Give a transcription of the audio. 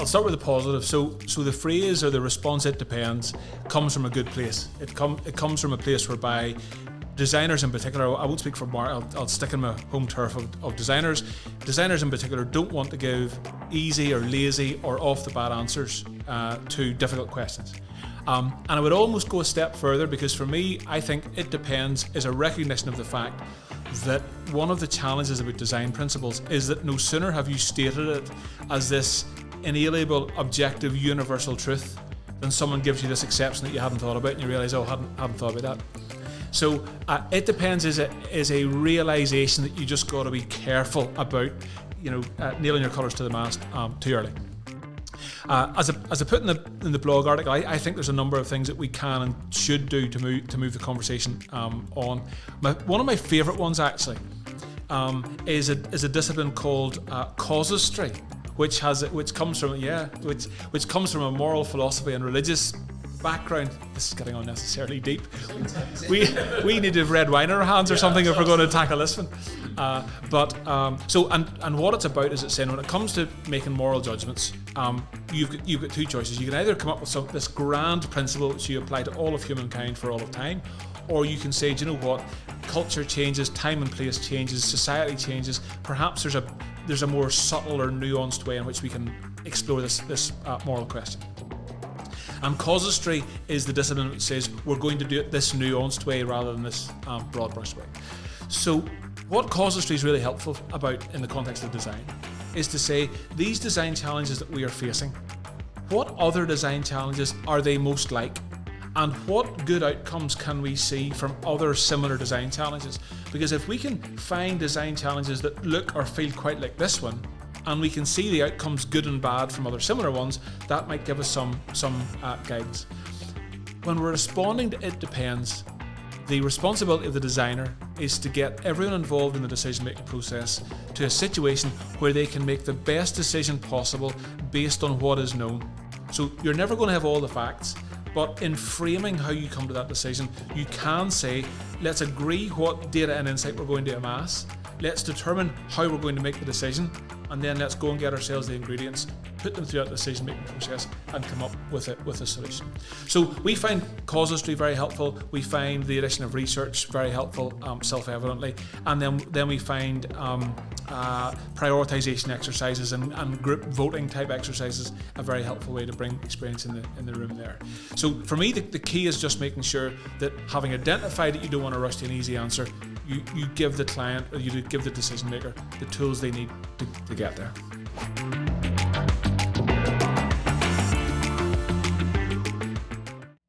start with the positive. So the phrase or the response, "it depends," comes from a good place. It comes from a place whereby designers in particular, I won't speak for Mark, I'll stick in my home turf of designers. Designers in particular don't want to give easy or lazy or off the bat answers to difficult questions. And I would almost go a step further, because for me, I think "it depends" is a recognition of the fact that one of the challenges about design principles is that no sooner have you stated it as this inalienable, objective, universal truth than someone gives you this exception that you hadn't thought about, and you realise, oh, I hadn't thought about that. So "it depends" is a realisation that you just got to be careful about, nailing your colours to the mast too early. As I put in the blog article, I think there's a number of things that we can and should do to move the conversation on. One of my favourite ones actually is a discipline called casuistry, which comes from a moral philosophy and religious background. This is getting unnecessarily deep. We need to have red wine in our hands or something if we're going to tackle this one. And what it's about is it's saying when it comes to making moral judgments, you've got two choices. You can either come up with this grand principle which you apply to all of humankind for all of time, or you can say, do you know what? Culture changes, time and place changes, society changes. Perhaps there's a more subtle or nuanced way in which we can explore this moral question. And casuistry is the discipline which says we're going to do it this nuanced way rather than this broad brush way. So what casuistry is really helpful about in the context of design is to say these design challenges that we are facing, what other design challenges are they most like? And what good outcomes can we see from other similar design challenges? Because if we can find design challenges that look or feel quite like this one, and we can see the outcomes, good and bad, from other similar ones, that might give us some guidance. When we're responding to "it depends," the responsibility of the designer is to get everyone involved in the decision-making process to a situation where they can make the best decision possible based on what is known. So you're never going to have all the facts, but in framing how you come to that decision, you can say, let's agree what data and insight we're going to amass, let's determine how we're going to make the decision, and then let's go and get ourselves the ingredients, put them through that decision-making process, and come up with a solution. So we find casuistry very helpful. We find the addition of research very helpful, self-evidently, and then we find prioritization exercises and group voting type exercises a very helpful way to bring experience in the room there. So for me, the key is just making sure that, having identified that you don't want to rush to an easy answer, you give the client, or you give the decision maker the tools they need to get there.